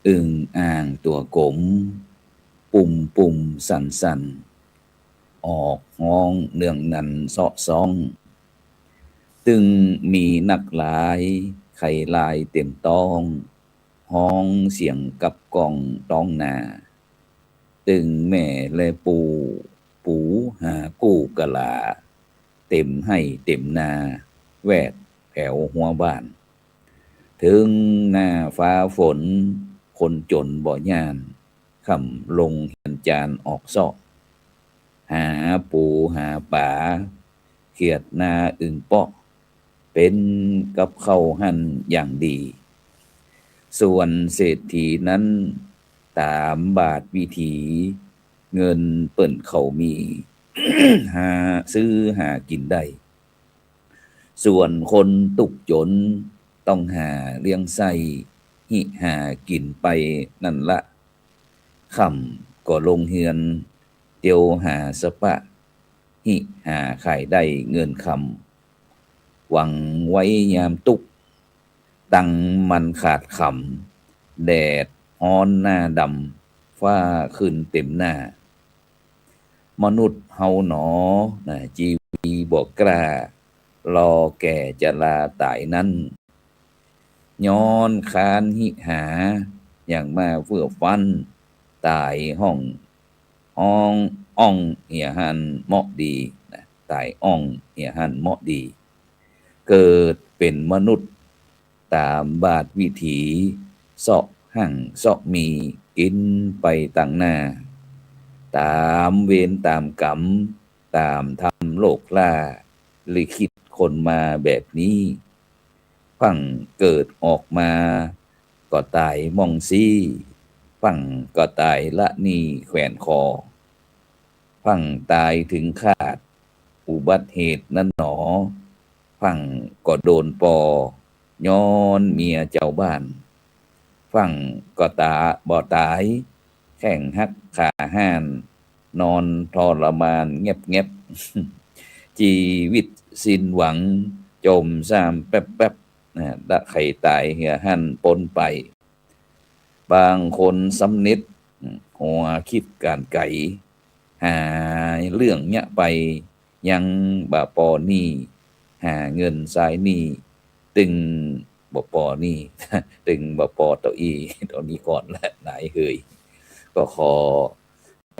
อึ่งอ่างตัวกลมปุ่มสันออกห้องเนื่องนันเซาะซองตึงมีนักหลายไข่ลายเต็มต้องห้องเสียงกับกองต้องนาตึงแม่และปูหากู้กะลาเต็มให้เต็มนาแวดแถวหัวบ้านถึงหน้าฟ้าฝนคนจนบ่ยานคำลงเหียนจานออกซอกหาปูหาป่าเขียดนาอึ่งเปาะเป็นกับเข้าหั่นอย่างดี ส่วนเศรษฐีนั้นตามบาทวิถีเงินเปิ่นเขามี หาซื้อหากินได้ ส่วนคนตุกจนต้องหาเลี้ยงไส้หิหากินไปนั่นละค่ำก็ลงเฮือนเตียวหาสปะหิหาขายได้เงินคำหวังไว้ยามตุกตังมันขาดคำแดดฮ้อนหน้าดำฟ้าขึ้นเต็มหน้ามนุษย์เฮาหนอนะจีวีบอกกล้ารอแก่จะลาตายนั้นย้อนคานหิหาอย่างมาเฟื่อฟันตายห้องอ่องเหียหันเหมาะดีนะตายอ่องเหียหันเหมาะดี เกิดเป็นมนุษย์ตามบาทวิถีเสาะหั่งเสาะมีกินไปต่างหน้าตามเวรตามกรรมตามทำโลกล่าลิขิตคนมาแบบนี้ฝั่งเกิดออกมาก็ตายมองซี่ฝั่งก็ตายละนี่แขวนคอฝั่งตายถึงขาดอุบัติเหตุนั้นหนอฝั่งก็โดนปอย้อนเมียเจ้าบ้านฝั่งก็ตาบ่ตายแข่งหักขาห้านนอนทรมานเงียบชีวิตสิ้นหวังจมซ้ำแป๊บนะละไข่ตายเหี่ยหั่นปนไปบางคนสำนิดหัวคิดการไก่หาเรื่องเนี้ยไปยังบาปอนี่หาเงินสายนี่ตึงบ่ปอนี่ ตึงบ่ปอตัวอีตอนนี้ก่อนและนายเฮยก็ขอ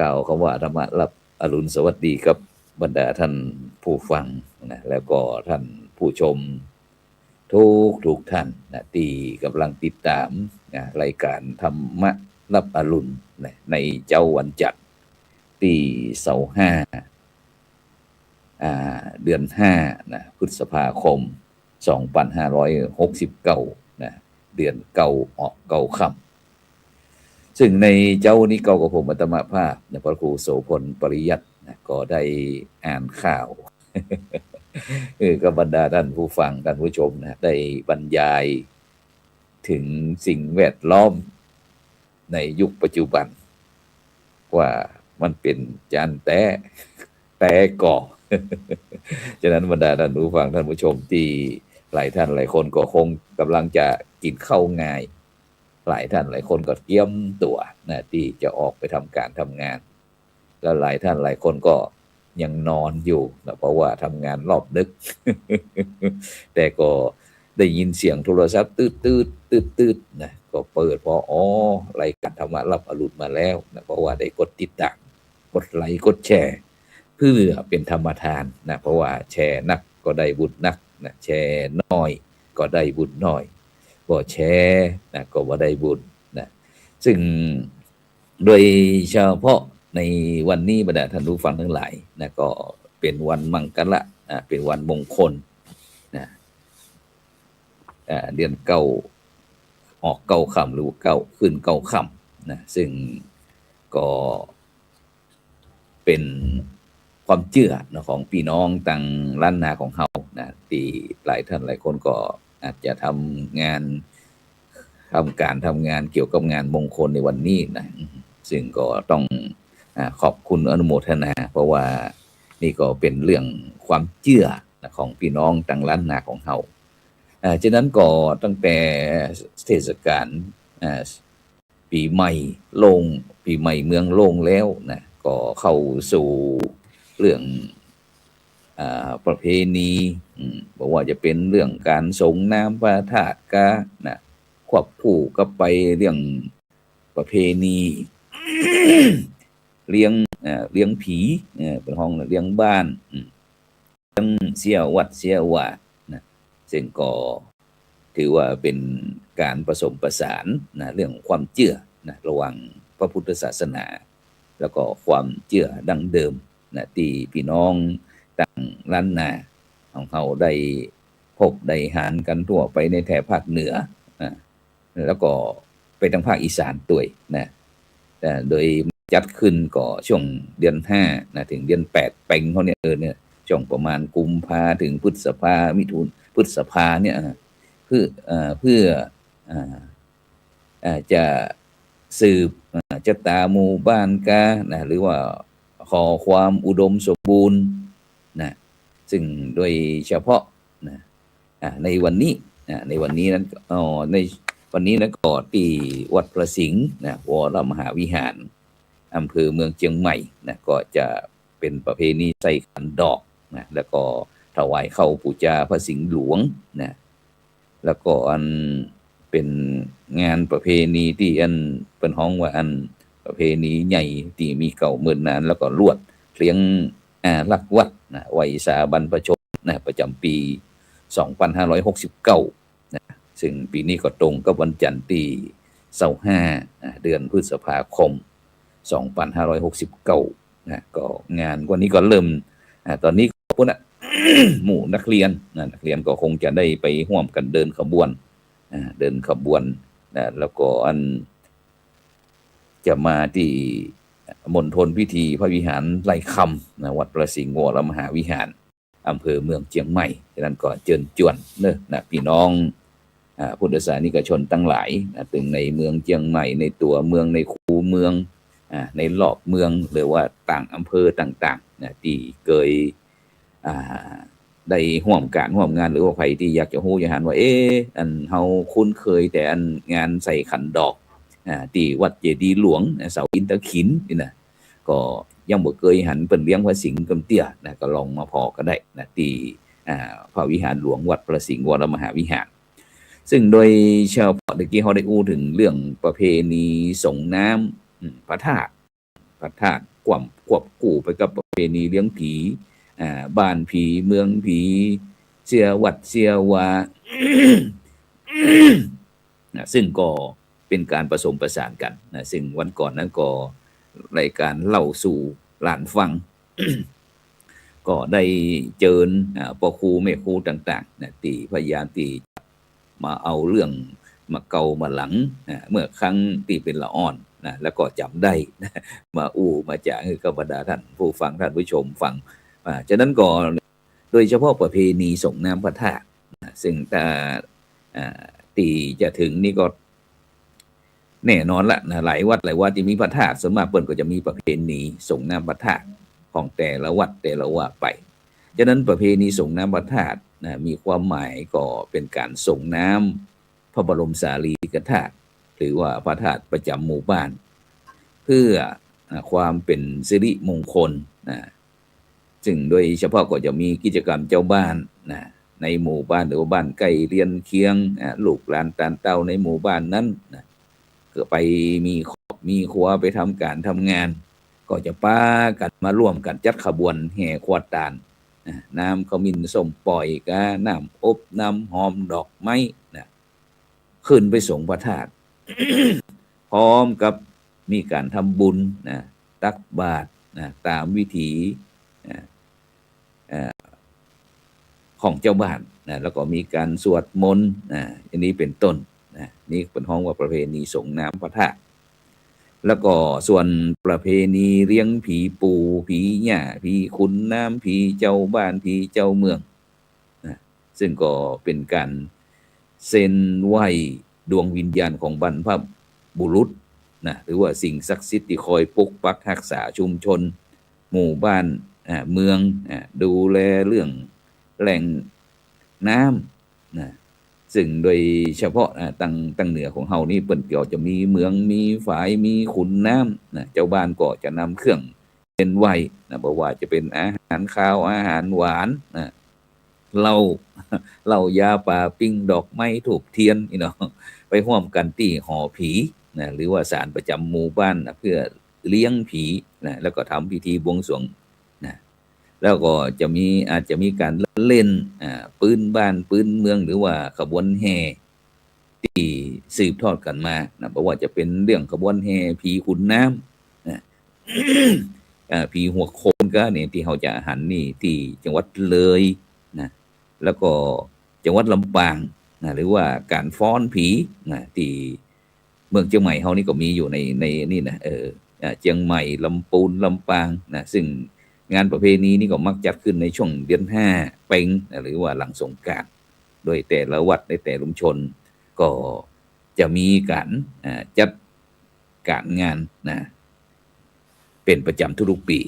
กล่าวคำว่าธรรมะรับอรุณสวัสดีกับบรรดาท่านผู้ฟังนะแล้วก็ท่านผู้ชมทุกท่านนะที่กำลังติดตามนะรายการธรรมะรับอรุณนะในเจ้าวันจันทร์ที่เสาร์ห้าเดือน5นะพฤษภาคม2569นะเดือนเก่าออกเก่าค่ำซึ่งในเจ้านี้เก่ากับผมอาตมาภาพนะพระครูโสพลปริยัตินะก็ได้อ่านข่าว กับบรรดาท่านผู้ฟังท่านผู้ชมนะได้บรรยายถึงสิ่งแวดล้อมในยุคปัจจุบันว่ามันเป็นจานแต่ก่อ ฉะนั้นบรรดาท่านผู้ฟังท่านผู้ชมที่หลายท่านหลายคนก็คงกำลังจะกินข้าวง่ายหลายท่านหลายคนก็เตรียมตัวนะที่จะออกไปทำการทำงานแล้วหลายท่านหลายคนก็ยังนอนอยู่นะเพราะว่าทำงานรอบดึก แต่ก็ได้ยินเสียงโทรศัพท์ตืดนะก็เปิดพอรายการธรรมะรับอรุณมาแล้วนะเพราะว่าได้กดติดตามกดไลค์กดแชร์เพื่อเป็นธรรมทานนะเพราะว่าแชร์นักก็ได้บุญนักนะแชร์น้อยก็ได้บุญน้อยบ่แชร์นะก็บ่ได้บุญนะซึ่งโดยเฉพาะในวันนี้บรรดาท่านผู้ฟังทั้งหลายนะก็เป็นวันมังกรนะเป็นวันมงคลนะเดือนเก้าออกเก้าค่ำหรือเก้าขึ้นเก้าค่ำนะซึ่งก็เป็นความเชื่อนะของพี่น้องต่างล้านนาของเฮานะที่หลายท่านหลายคนก็อาจจะทำการทำงานเกี่ยวกับงานมงคลในวันนี้นะซึ่งก็ต้องขอบคุณอนุโมทนาเพราะว่านี่ก็เป็นเรื่องความเชื่อนะของพี่น้องต่างล้านนาของเฮาฉะนั้นก็ตั้งแต่เทศกาล ปีใหม่โล่งปีใหม่เมืองโล่งแล้วนะก็เข้าสู่เรื่องประเพณีบอกว่าจะเป็นเรื่องการส่งน้ำพระธาตุกานะควบคู่กับไปเรื่องประเพณีเลี้ยงเลี้ยงผีเป็นห้องเลี้ยงบ้านเสียวัดเสียว่านะซึ่งก็ถือว่าเป็นการผสมผสานนะเรื่องความเชื่อนะระหว่างพระพุทธศาสนาแล้วก็ความเชื่อดั้งเดิมนะที่พี่น้องต่างล้านนาของเขาได้พบได้หารกันทั่วไปในแถบภาคเหนือนะแล้วก็ไปทางภาคอีสานตัวยนะโดยจัดขึ้นก็ช่วงเดือน5นะถึงเดือน8เป่งเขาเนี่ยช่วงประมาณกุมภาถึงพฤษภามิถุนพฤษภาเนี่ยเพื่อจะสืบชะตาหมู่บ้านกานะหรือว่าขอความอุดมสมบูรณ์นะซึ่งโดยเฉพาะนะในวันนี้ในวันนี้นั้นในวันนี้นะก็ที่วัดพระสิงห์นะวรมหาวิหารอำเภอเมืองเชียงใหม่นะก็จะเป็นประเพณีใส่ขันดอกนะแล้วก็ถวายเข้าปูชาพระสิงห์หลวงนะแล้วก็อันเป็นงานประเพณีที่อันเป็นห้องว่าอันประเพณีใหญ่ที่มีเก่าเมื่อนานแล้วก็ลวดเลี้ยงลักวัดนะไว้สาบรรพชนนะประจำปี2569นะซึ่งปีนี้ก็ตรงกับวันจันทร์ที่25เดือนพฤษภาคม2569นะก็งานวันนี้ก็เริ่มตอนนี้พวกน่ะ หมู่นักเรียนนักเรียนก็คงจะได้ไปร่วมกันเดินขบวนแล้วก็อันจะมาที่มณฑลพิธีพระวิหารไร่คำนะวัดประสิงห์วรมหาวิหารอำเภอเมืองเชียงใหม่ฉะนั้นก็เชิญชวนนะพี่น้องพุทธศาสนิกชนทั้งหลายถึงในเมืองเชียงใหม่ในตัวเมืองในคูเมืองในรอบเมืองหรือว่าต่างอำเภอต่างๆนะที่เคยได้ร่วมการร่วมงานหรือว่าใครที่อยากจะฮู้อยากหันว่าอันเฮาคุ้นเคยแต่อันงานใส่ขันดอกที่วัดเจดีย์หลวงเสาอินทขินนี่นะก็ยังบ่เคยหันเปิ้นเลี้ยงพระสิงห์กำเตี้ยนะก็ลองมาพอก็ได้นะที่พระวิหารหลวงวัดพระสิงห์วรมหาวิหารซึ่งโดยเฉพาะเมื่อกี้เขาได้อู้ถึงเรื่องประเพณีส่งน้ำพระธาตุควบคู่ไปกับประเพณีเลี้ยงผีบ้านผีเมืองผีเสียวัดเสียวา ซึ่งก็เป็นการผสมผสานกันนะซึ่งวันก่อนนั้นก็รายการเล่าสู่หลานฟัง ก็ได้เจิญพ่อครูแม่ครูต่างๆนะที่พยายามที่มาเอาเรื่องมาเกามาหลังเมื่อครั้งที่เป็นละอ่อนนะแล้วก็จำได้นะมามาจากให้กับบรรดาท่านผู้ฟังท่านผู้ชมฟังฉะนั้นก็โดยเฉพาะประเพณีส่งน้ำพระธาตุซึ่งถ้าที่จะถึงนี่ก็แน่นอนละนะหลายวัดที่มีพระธาตุส่วนมากเปิ้นก็จะมีประเพณีส่งน้ำพระธาตุของแต่ละวัดแต่ละว่าไปฉะนั้นประเพณีส่งน้ำพระธาตุมีความหมายก็เป็นการส่งน้ำพระบรมสารีริกธาตุหรือว่าพระธาตุประจำหมู่บ้านเพื่อความเป็นสิริมงคลซึ่งโดยเฉพาะก็จะมีกิจกรรมเจ้าบ้านในหมู่บ้านหรือว่าบ้านใกล้เรือนเคียงลูกหลานตาลเต้าในหมู่บ้านนั้นก็ไปมีครอบมีครัวไปทำการทำงานก็จะป้ากันมาร่วมกันจัดขบวนแห่ขวดตาลน้ำขมิ้นส้มปล่อยกาน้ำอบน้ำหอมดอกไม้ขึ้นไปส่งพระธาตุ พร้อมกับมีการทำบุญตักบาตรตามวิถีของเจ้าบ้านแล้วก็มีการสวดมนต์อันนี้เป็นต้นนี่เป็นห้องว่าประเพณีส่งน้ำพระธาตุแล้วก็ส่วนประเพณีเลี้ยงผีปู่ผีย่าผีขุนน้ำผีเจ้าบ้านผีเจ้าเมืองซึ่งก็เป็นการเซ็นไหวดวงวิญญาณของบรรพบุรุษหรือว่าสิ่งศักดิ์สิทธิ์ที่คอยปกปักรักษาชุมชนหมู่บ้านเมืองดูแลเรื่องแหล่งน้ำ ซึ่งโดยเฉพาะตั้งเหนือของเฮานี่เปิ้นก็จะมีเมืองมีฝายมีขุนน้ำนะเจ้าบ้านก็จะนำเครื่องเป็นไหวนะบ่ว่าจะเป็นอาหารคาวอาหารหวานนะเหล้าเหล้ายาป่าปิ้งดอกไม้ถูกเทียนนี่เนาะไปร่วมกันที่หอผีนะหรือว่าศาลประจำหมู่บ้านนะเพื่อเลี้ยงผีนะแล้วก็ทำพิธีบวงสรวงนะแล้วก็อาจจะมีการเล่นปืนบ้านปืนเมืองหรือว่าขบวนแห่ที่สืบทอดกันมานะเพราะว่าจะเป็นเรื่องขบวนแห่ผีขุนน้ำนะ ผีหัวโขนก็เนี่ยที่เขาจะหันนี่ที่จังหวัดเลยนะแล้วก็จังหวัดลำปางนะหรือว่าการฟ้อนผีนะที่เมืองเชียงใหม่เขานี่ก็มีอยู่ในนี่นะเชียงใหม่ลำปูนลำปางนะซึ่งงานประเพณีนี้ก็มักจัดขึ้นในช่วงเดือนห้าเพ็งนะหรือว่าหลังสงกรานต์โดยแต่ละวัดในแต่ลุมชนก็จะมีการจัดการงานนะเป็นประจำทุกๆปี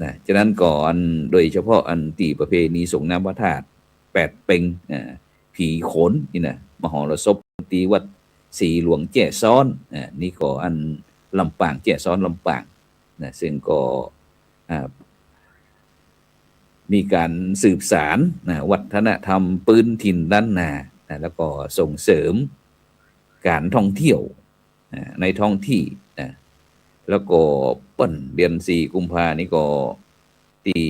นะฉะนั้นก่อนโดยเฉพาะอันที่ประเพณีส่งน้ำพระธาตุแปดเพ็งผีโขนนี่นะมหรสพตีวัดสีหลวงแจ้ซ้อนนี่ก็อันลำปางแจ้ซ้อนลำปางนะซึ่งก็มีการสืบสารวัฒนธรรมปืนถิ่นด้านนาแล้วก็ส่งเสริมการท่องเที่ยวในท้องที่แล้วก็เปิ้นเดือน4 กุมภานี่ก็ที่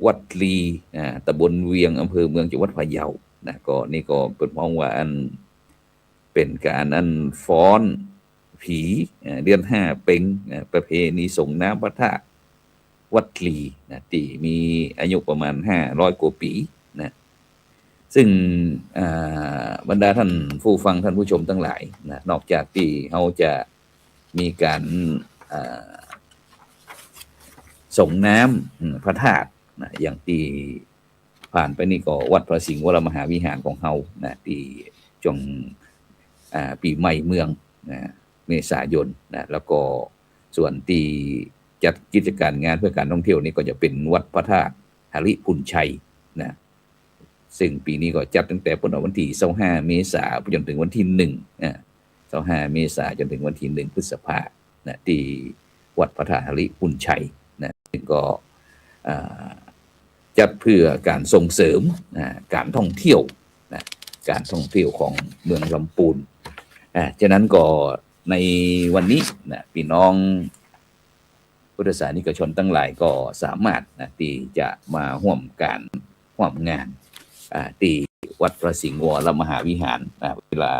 วัดลีตำบลเวียงอำเภอเมืองจังหวัดพะเยานะก็นี่ก็เปิดมองว่าอันเป็นการอันฟ้อนผีเดือน5 เพ็งประเพณีส่งน้ำพระธาตุวัดลีนะที่มีอายุประมาณ500 กว่าปีนะซึ่งบรรดาท่านผู้ฟังท่านผู้ชมทั้งหลายนะนอกจากที่เขาจะมีการส่งน้ำพระธาตุนะอย่างที่ผ่านไปนี่ก็วัดพระสิงห์วรมหาวิหารของเขานะที่ช่วงปีใหม่เมืองนะเมษายนนะแล้วก็ส่วนที่จัดกิจการงานเพื่อการท่องเที่ยวนี่ก็จะเป็นวัดพระธาตุหริพุนชัยนะซึ่งปีนี้ก็จัดตั้งแต่วันที่25 เมษายนจนถึงวันที่25 เมษายนจนถึงวันที่1 พฤษภาคมนะที่วัดพระธาตุหริพุนชัยนะซึ่งก็จัดเพื่อการส่งเสริมการท่องเที่ยวนะการท่องเที่ยวของเมืองลำปูนฉะนั้นก็ในวันนี้นะพี่น้องพุทธศาสนิกชนทั้งหลายก็สามารถนะที่จะมาร่วมงานที่วัดพระสิงห์วรมหาวิหารเวลา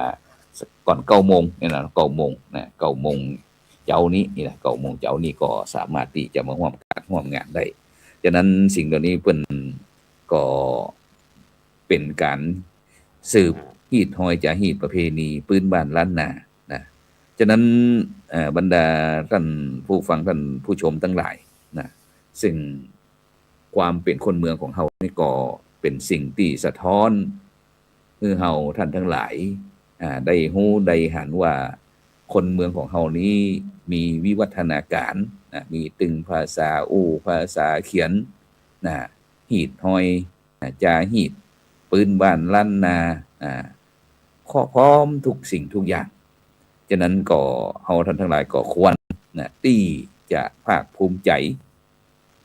ก่อน9 โมงเนี่ยนะ9 โมงนะ9 โมงเจ้านี้นี่แหละ9 โมงเจ้านี้ก็สามารถที่จะมาร่วมงานได้ฉะนั้นสิ่งเหล่านี้เป็นก็เป็นการสืบฮีดหอยจากฮีดประเพณีปืนบ้านล้านนานะฉะนั้นบรรดาท่านผู้ฟังท่านผู้ชมทั้งหลายนะซึ่งความเป็นคนเมืองของเฮานี่ก็เป็นสิ่งที่สะท้อนให้เฮาท่านทั้งหลายได้รู้ได้หันว่าคนเมืองของเฮานี้มีวิวัฒนาการมีตึงภาษาภาษาเขียนหีดหอยจาหีดปืนบ้านล้านนาข้อพร้อมทุกสิ่งทุกอย่างฉะนั้นก็เฮาท่านทั้งหลายก็ควรที่จะภาคภูมิใจ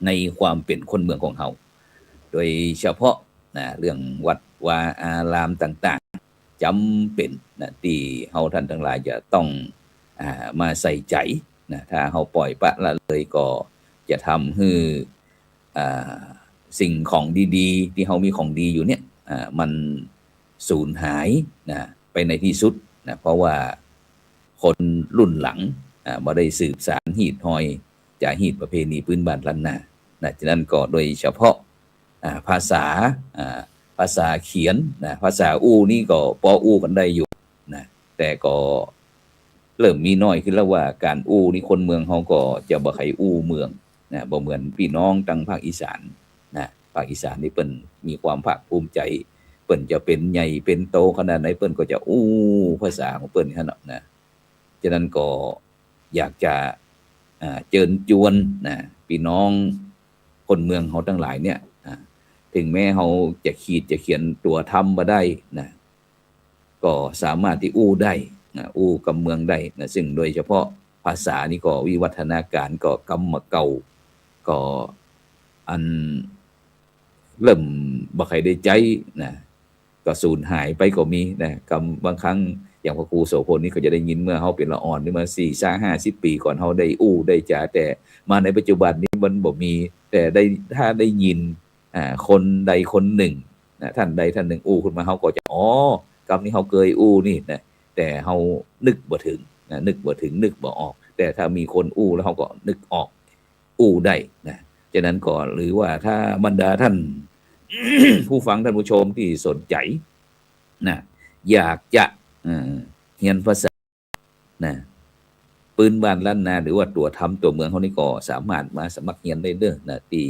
ในความเป็นคนเมืองของเฮาโดยเฉพาะเรื่องวัดวาอารามต่างๆจำเป็นที่เฮาท่านทั้งหลายจะต้องมาใส่ใจถ้าเฮาปล่อยปละละเลยก็จะทำให้สิ่งของดีๆที่เฮามีของดีอยู่เนี่ยมันสูญหายไปในที่สุดเพราะว่าคนรุ่นหลังบ่ได้สืบสานหีดหอยจาหีดประเพณีพื้นบ้านล้านนาฉะนั้นก็โดยเฉพาะภาษาเขียนภาษานี่ก็พอกันได้อยู่แต่ก็เริ่มมีน้อยขึ้นแล้วว่าการนี่คนเมืองเฮาก็จะบ่ให้เมืองบ่เหมือนพี่น้องทางภาคอีสานภาคอีสานนี่เปิ้นมีความภาคภูมิใจเปิ้นจะเป็นใหญ่เป็นโตขนาดไหนเปิ้นก็จะภาษาของเปิ้นคั่นน่ะฉะนั้นก็อยากจะเชิญชวนพี่น้องคนเมืองเฮาทั้งหลายเนี่ย ถึงแม้เขาจะจะเขียนตัวธรรมมาได้นะก็สามารถที่อู้ได้นะอู้กับเมืองได้นะซึ่งโดยเฉพาะภาษานี่ก็วิวัฒนาการก็กำมาเก่าก็อันเริ่มบ่ใครได้ใจนะก็สูญหายไปก็มีนะกำบางครั้งอย่างพระครูโสพลนี่ก็จะได้ยินเมื่อเขาเป็นละอ่อนนี่มา4-50 ปีก่อนเขาได้อู้ได้จ่าแต่มาในปัจจุบันนี้มันบ่มีแต่ได้ถ้าได้ยินคนใดคนหนึ่งนะท่านใดท่านหนึ่งอู้ขึ้นมาเขาก็จะกำนี้เขาเคยอู้นี่นะแต่เขานึกบ่ถึงนะนึกบ่ถึงนึกบ่ออกแต่ถ้ามีคนอู้แล้วเขาก็นึกออกอู้ได้นะฉะนั้นก็หรือว่าถ้าบรรดาท่าน ผู้ฟังท่านผู้ชมที่สนใจนะอยากจะเรียนภาษานะปืนบ้านล้านนาหรือว่าตัวทำตัวเมืองเขานี่ก็สามารถมาสมัครเรียนได้เด้อนะที่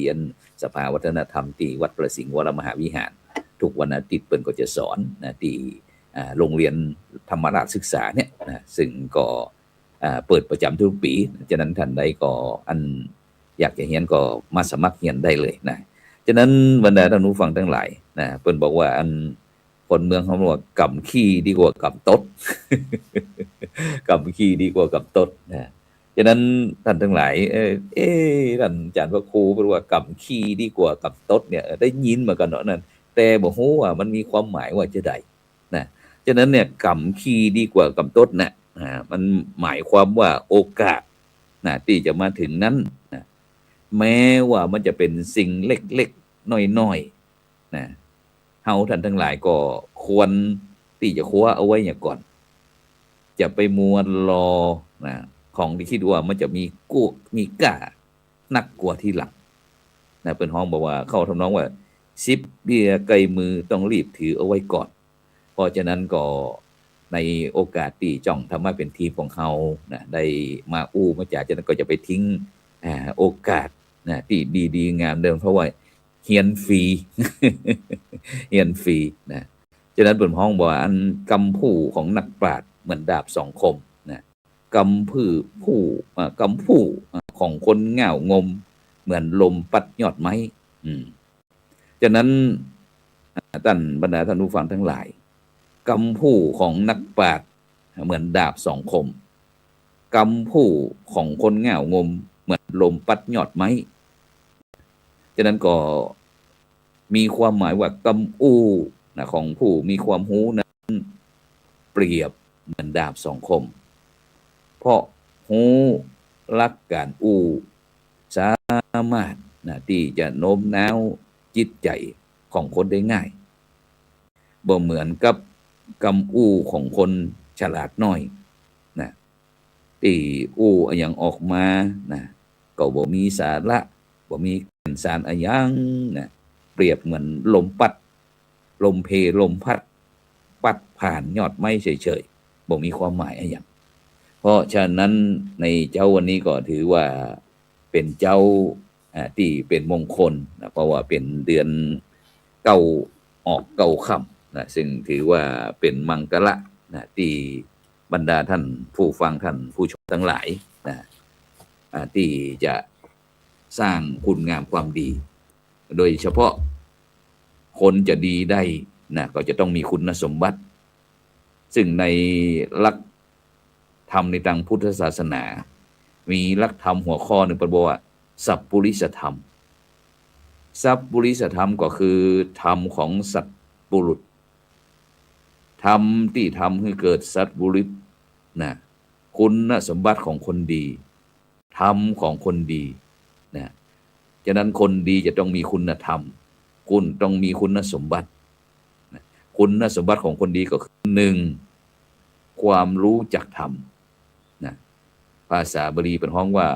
สภาวัฒนธรรมที่วัดประสิงห์วรมหาวิหารทุกวันอาทิตย์เปิ้นก็จะสอนนะที่โรงเรียนธรรมราชศึกษาเนี่ยนะซึ่งก็เปิดประจำทุกปีฉะนั้นท่านใดก็อยากจะเรียนก็มาสมัครเรียนได้เลยนะฉะนั้นบรรดาท่านผู้ฟังทั้งหลายนะเปิ้นบอกว่าคนเมืองเขาบอกว่ากำขี้ดีกว่ากำตด กำขี้ดีกว่ากำตดนะฉะนั้นท่านทั้งหลายท่านอาจารย์พระครูบอกว่ากำขี้ดีกว่ากำตดเนี่ยได้ยินมากันเนาะนั่นแต่บ่ฮู้ว่ามันมีความหมายว่าจะใดนะฉะนั้นเนี่ยกำขี้ดีกว่ากำตดนะมันหมายความว่าโอกาสนะที่จะมาถึงนั้นนะแม้ว่ามันจะเป็นสิ่งเล็กๆน้อยๆนะเฮาท่านทั้งหลายก็ควรที่จะคว้าเอาไว้อย่างก่อนจะไปมัวรอนะของที่คิดว่ามันจะมีกู้มีกล้านักกว่าที่หลังนะเป็นห้องบอกว่าเข้าทำนองว่าซิปเบียไกลมือต้องรีบถือเอาไว้ก่อนเพราะฉะนั้นก็ในโอกาสที่จ้องทำมาเป็นทีมของเขานะได้มาอู้มาจากฉะนั้นก็จะไปทิ้งโอกาสนะที่ดีๆงามเดิมเพราะว่าเฮียนฟรี เฮียนฟรีนะฉะนั้นเป็นห้องบอกว่าอันกำผู้ของนักปราชญ์เหมือนดาบสองคมนะกำผู้ของคนเหง่างมเหมือนลมปัดยอดไม้ฉะนั้นท่านบรรดาท่านผู้ฟังทั้งหลายกำผู้ของนักปราชญ์เหมือนดาบสองคมกำผู้ของคนเหง่างมเหมือนลมปัดยอดไม้ฉะนั้นก็มีความหมายว่ากำอู้นะของผู้มีความรู้นั้นเปรียบเหมือนดาบสองคมเพราะรู้ลักการอู้สามารถนะที่จะโน้มน้าวจิตใจของคนได้ง่ายบ่เหมือนกับกำอู้ของคนฉลาดน้อยนะที่อู้อย่างออกมานะก็บ่มีสาระบ่มีสารอะยังนะเปรียบเหมือนลมปัดลมเพลมพัดปัดผ่านยอดไม้เฉยๆบ่มีความหมายอะยังเพราะฉะนั้นในเจ้าวันนี้ก็ถือว่าเป็นเจ้าที่เป็นมงคลนะเพราะว่าเป็นเดือนเก้าออกเก้าค่ำนะซึ่งถือว่าเป็นมังกระนะที่บรรดาท่านผู้ฟังท่านผู้ชมทั้งหลายนะที่จะสร้างคุณงามความดีโดยเฉพาะคนจะดีได้นะก็จะต้องมีคุณสมบัติซึ่งในหลักธรรมในทางพุทธศาสนามีหลักธรรมหัวข้อหนึ่งเป็นบอกว่าสัพพุริสธรรมสัพพุริสธรรมก็คือธรรมของสัตว์บุรุษธรรมที่ทำให้เกิดสัตว์บุรุษนะคุณสมบัติของคนดีธรรมของคนดีนะฉะนั้นคนดีจะต้องมีคุณธรรมคุณต้องมีคุณสมบัติคุณสมบัติของคนดีก็คือหนึ่งความรู้จักธรรมนะภาษาบาลีเป็นห้องว่า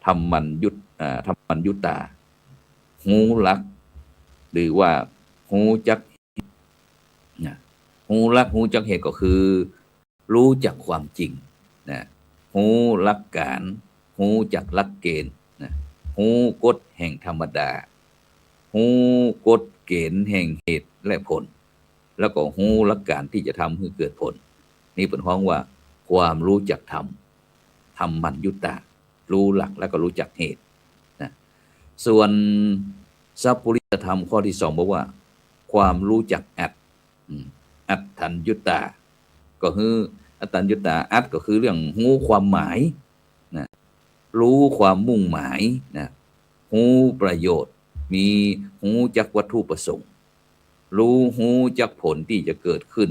ธรรมัญยุตาหูลักหรือว่าหูจักนะหูลักหูจักเหตุก็คือรู้จักความจริงนะหูลักการหูจักหลักเกณฑ์นะหูกฎแห่งธรรมดาหูกฎเกณฑ์แห่งเหตุและผลแล้วก็หูหลักการที่จะทำให้เกิดผลนี่เป็นห้องว่าความรู้จักธรรมธรรมัญยุตารู้หลักแล้วก็รู้จักเหตุนะส่วน สัพพุริสธรรมข้อที่2บอกว่าความรู้จักอัตอัตถัญญุตาก็คืออัตถัญญุตาอัตก็คือเรื่องรู้ความหมายนะรู้ความมุ่งหมายนะรู้ประโยชน์มีรู้จักวัตถุประสงค์รู้จักผลที่จะเกิดขึ้น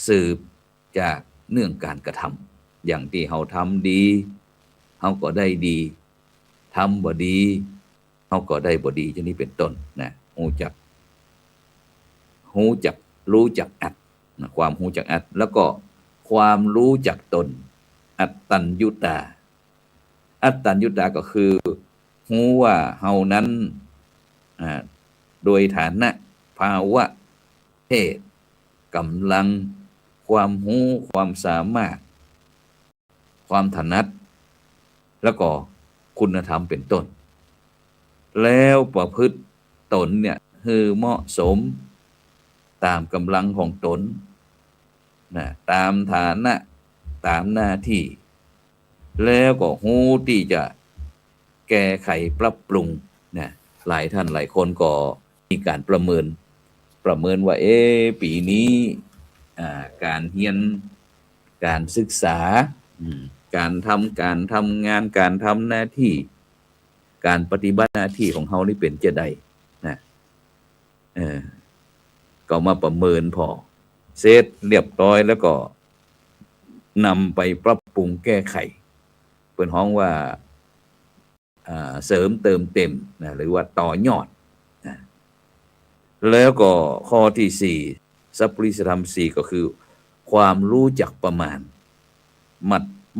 สืบจากเนื่องการกระทำอย่างที่เราทำดีเราก็ได้ดีทำบ่ดีเราก็ได้บ่ดีจะนี้เป็นต้นนะรู้จักรู้จักอัตนะความรู้จักอัตแล้วก็ความรู้จักตนอัตตัญญุตาอัตตัญญุตาก็คือรู้ว่าเฮานั้นโดยฐานะภาวะเพศกำลังความรู้ความสามารถความถนัดแล้วก็คุณธรรมเป็นต้นแล้วประพฤติตนเนี่ยคือเหมาะสมตามกำลังของตนนะตามฐานะตามหน้าที่แล้วก็รู้ที่จะแก้ไขปรับปรุงนะหลายท่านหลายคนก็มีการประเมินว่าปีนี้การเรียนการศึกษาการทำงานการทำหน้าที่การปฏิบัติหน้าที่ของเฮานี่เป็นจะใดนะก็มาประเมินพอเสร็จเรียบร้อยแล้วก็นำไปปรับปรุงแก้ไขเปิ้นฮ้องว่าเสริมเติมเต็มนะหรือว่าต่อยอดนะแล้วก็ข้อที่4สัพพุริสธรรม4ก็คือความรู้จักประมาณ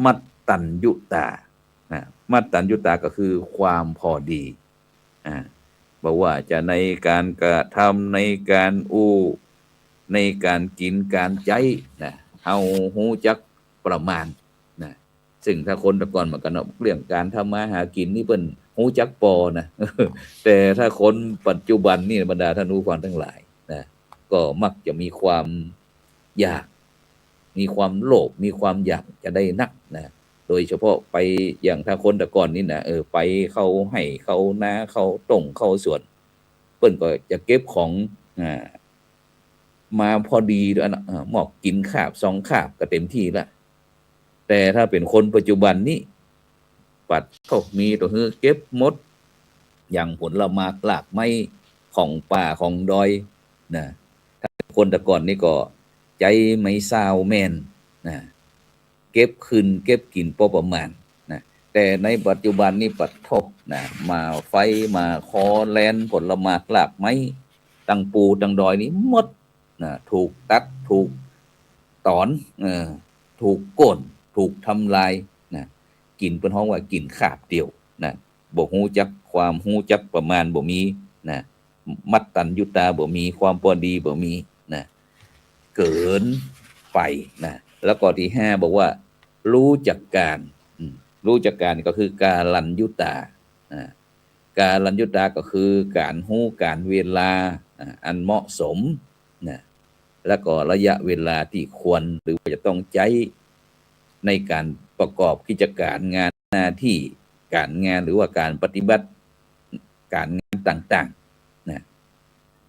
มัตตัญญุตานะมัตตัญญุตาก็คือความพอดีบอกว่าจะในการกระทำในการในการกินการใช้นะเฮารู้จักประมาณนะซึ่งถ้าคนแต่ก่อนมากันเรื่องการทำมาหากินนี่เปิ้นรู้จักปอนะ แต่ถ้าคนปัจจุบันนี่บรรดาท่านผู้ฟังทั้งหลายนะก็มักจะมีความอยากมีความโลภมีความอยากจะได้นักนะโดยเฉพาะไปอย่างถ้าคนแต่ก่อนนี่นะไปเข้าให้เข้านาเข้าตรงเข้าสวนเปิ้นก็จะเก็บของมาพอดีด้วยนะหมอกกินคาบ2คาบก็เต็มที่ละแต่ถ้าเป็นคนปัจจุบันนี้ปัดเขามีตัวฮือเก็บหมดอย่างผลไม้หลากไม้ของป่าของดอยนะถ้าคนแต่ก่อนนี่ก็ใจไม่ซาวแม่นนะเก็บขึ้นเก็บกินพอประมาณนะแต่ในปัจจุบันนี่ปัดทบนะมาไฟมาคอแลนผลไม้หลากไม้ตั้งปูตั้งดอยนี้หมดนะถูกตัดถูกถอนถูกโค่นถูกทำลายนะกินเป็นห้องว่ากินคาบเดียวนะบ่ฮู้จักความฮู้จักประมาณบ่มีนะมัตตัญญุตาบ่มีความพอดีบ่มีนะเกินไปนะแล้วก็ที่5บอกว่ารู้จักการก็คือกาลัญยุตากาลัญยุตาก็คือการฮู้การเวลาอันเหมาะสมนะแล้วก็ระยะเวลาที่ควรหรือว่าจะต้องใช้ในการประกอบกิจการงานหน้าที่การงานหรือว่าการปฏิบัติการงานต่างๆนะ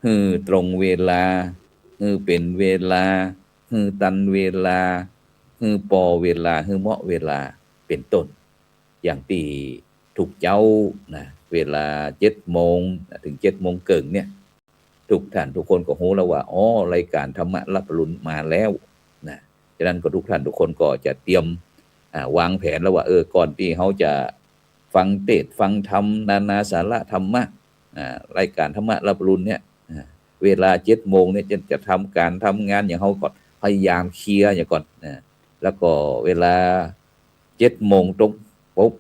คือตรงเวลาคือเป็นเวลาคือตันเวลาคือปอเวลาคือเหมาะเวลาเป็นต้นอย่างที่ถูกเจ้านะเวลา7 โมงถึง7 โมงเกิงเนี่ยทุกท่านทุกคนก็รู้แล้วว่ารายการธรรมะรับอรุณมาแล้วนะฉะนั้นก็ทุกท่านทุกคนก็จะเตรียมวางแผนแล้วว่าก่อนที่เขาจะฟังเทศน์ฟังธรรมนานาสาระธรรมะรายการธรรมะรับอรุณเนี่ยเวลา7 โมงเนี่ยจะทำการทำงานอย่างเขาก่อนพยายามเคลียร์อย่างก่อนแล้วก็เวลา7 โมงตรงปุ๊บ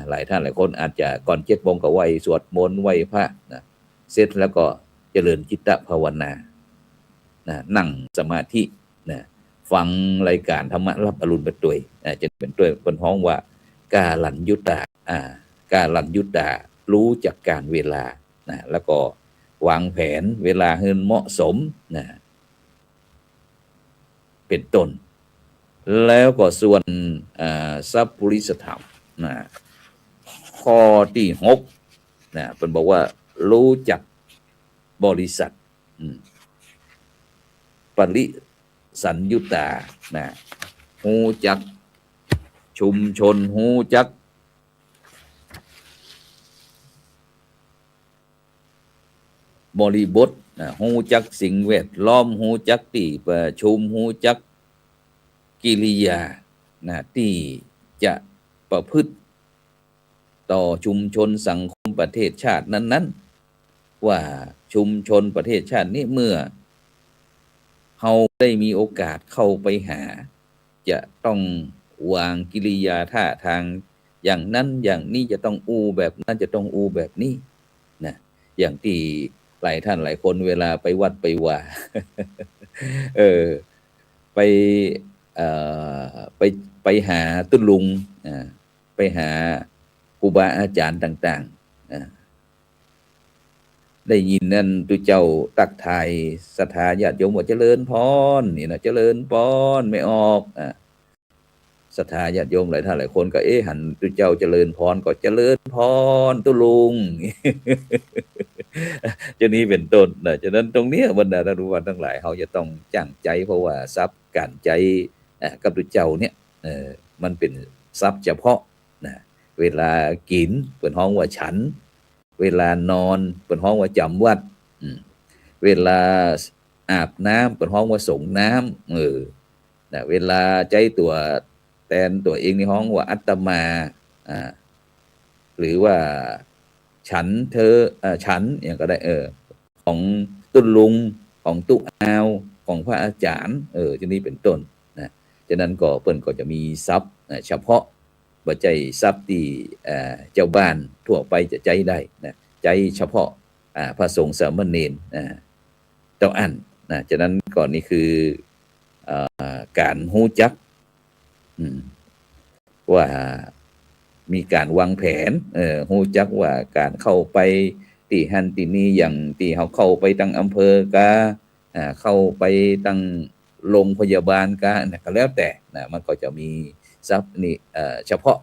หลายท่านหลายคนอาจจะก่อน7 โมงก็ไหว้สวดมนต์ไหว้พระนะเสร็จแล้วก็เจริญจิตตภาวนานั่งสมาธินะฟังรายการธรรมะรับอรุณไปด้วยจะเป็นด้วยเป็นห้องว่ากาลัญยุตากาลัญยุตารู้จักการเวลานะแล้วก็วางแผนเวลาให้เหมาะสมนะเป็นต้นแล้วก็ส่วนสัพพุริสธรรมนะข้อที่6นะเป็นบอกว่า รู้จักบริษัทปริสัญยุตานะหูจักชุมชนหูจักบริบทหูจักสิ่งแวดล้อมหูจักที่ประชุมหูจักกิริยาที่จะประพฤติต่อชุมชนสังคมประเทศชาตินั้นๆว่าชุมชนประเทศชาตินี้เมื่อเราได้มีโอกาสเข้าไปหาจะต้องวางกิริยาท่าทางอย่างนั้นอย่างนี้จะต้องแบบนั้นจะต้องแบบนี้นะอย่างที่หลายท่านหลายคนเวลาไปวัดไปว่า ไปไปหาตุลุงไปหาครูบาอาจารย์ต่างๆได้ยินนั่นตุเจ้าตักทายศรัทธาญาติโยมว่าเจริญพรนี่นะเจริญพรไม่ออกศรัทธาญาติโยมหลายท่านหลายคนก็หันตุเจ้าเจริญพรก็เจริญพรตุลุง จะนี้เป็นต้นนะฉะนั้นตรงนี้บรรดาท่านผู้ฟังทั้งหลายเขาจะต้องจ้างใจเพราะว่าทรัพย์การใจกับตุเจ้าเนี่ยมันเป็นทรัพย์เฉพาะนะเวลากินเป็นห้องว่าฉันเวลานอนเป็นห้องว่าจำวัดเวลาอาบน้ำเป็นห้องว่าส่งน้ำนะเวลาใจตัวแทนตัวเองในห้องว่าอัตมาหรือว่าฉันเธอฉันอย่างก็ได้ของตุลุงของตุอาวของพระอาจารย์จะนี้เป็นต้นนะฉะนั้นก็เปิ้นก็จะมีทรัพย์เฉพาะบ่ใจทรัพย์ที่เจ้าบ้านทั่วไปจะใจได้นะใจเฉพาะพระสงฆ์สามเณรเจ้าอันนะฉะนั้นก่อนนี้คือการฮู้จักว่ามีการวางแผนฮู้จักว่าการเข้าไปที่หันที่นี่อย่างที่เขาเข้าไปตั้งอำเภอกาเข้าไปตั้งโรงพยาบาลกาก็แล้วแต่นะมันก็จะมีทรัพย์นี่เฉพาะ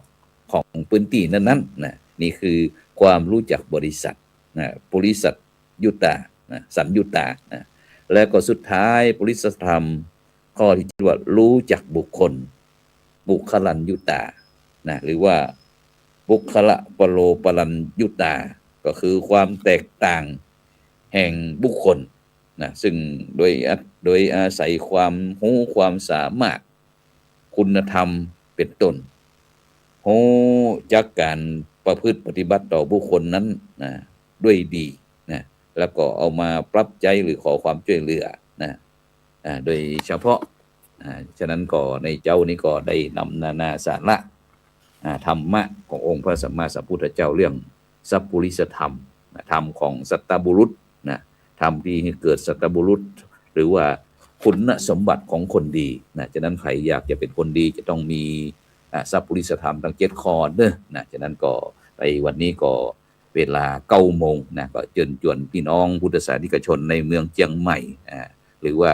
ของพื้นที่นั้นๆนะนี่คือความรู้จักบริษัทบริษัทยุตตาสัญยุตตาแล้วก็สุดท้ายบริษัทธรรมข้อที่ว่ารู้จักบุคคลบุคลัญยุตตาหรือว่าบุคละปโลปรัญยุตตาก็คือความแตกต่างแห่งบุคคลซึ่งโดยอาศัยความรู้ความสามารถคุณธรรมเป็นต้นรู้จักการประพฤติปฏิบัติต่อบุคคลนั้นด้วยดีแล้วก็เอามาปรับใจหรือขอความช่วยเหลือโดยเฉพาะฉะนั้นก็ในเจ้านี้ก็ได้นำนานาสาระธรรมะขององค์พระสัมมาสัมพุทธเจ้าเรื่องสัพพุริสธรรมธรรมของสัตตบุรุษธรรมที่เกิดสัตตบุรุษหรือว่าคุณสมบัติของคนดีฉะนั้นใครอยากจะเป็นคนดีจะต้องมีสัพพุริสธรรมทั้ง7ข้อฉะนั้นก็ในวันนี้ก็เวลา 9 โมงก็เชิญชวนพี่น้องพุทธศาสนิกชนในเมืองเชียงใหม่หรือว่า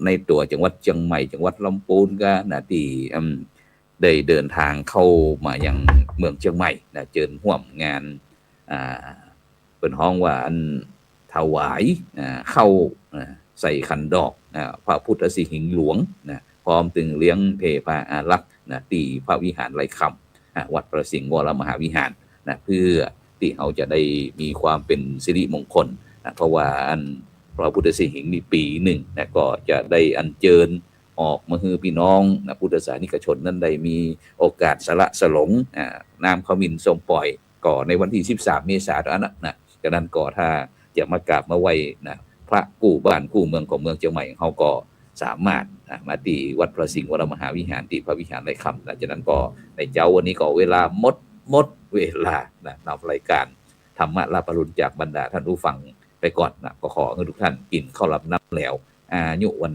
ในตัวจังหวัดเชียงใหม่จังหวัดลำพูนก็ที่ได้เดินทางเข้ามายังเมืองเชียงใหม่เจิญร่วมงานเป็นห้องว่าอันถวายเข้าใส่ขันดอกพระพุทธสิหิงหลวงพร้อมถึงเลี้ยงเทพาอารักษ์ที่พระวิหารไหลคำวัดประสิงห์วรมหาวิหารเพื่อที่เขาจะได้มีความเป็นสิริมงคลเพราะว่าอันพระพุทธสิหิงมีปีหนึ่งก็จะได้อัญเชิญออกมาให้พี่น้องพุทธศาสนิกชนนั้นได้มีโอกาสสละสลงน้ำขมิ้นส้มปล่อยก่อในวันที่13 เมษายนจากนั้นก็ถ้าจะมากราบมาไหว้พระกู้บ้านกู้เมืองของเมืองเชียงใหม่เขาก็สามารถมาที่วัดพระสิงห์วรมหาวิหารที่พระวิหารไหลคำจากนั้นก็ในเจ้าวันนี้ก็เวลาหมดเวลานำรายการธรรมะลาปรุณจากบรรดาท่านผู้ฟังไปก่อนก็ขอให้ทุกท่านกินข้าวหลับน้ำแล้วอายุวัน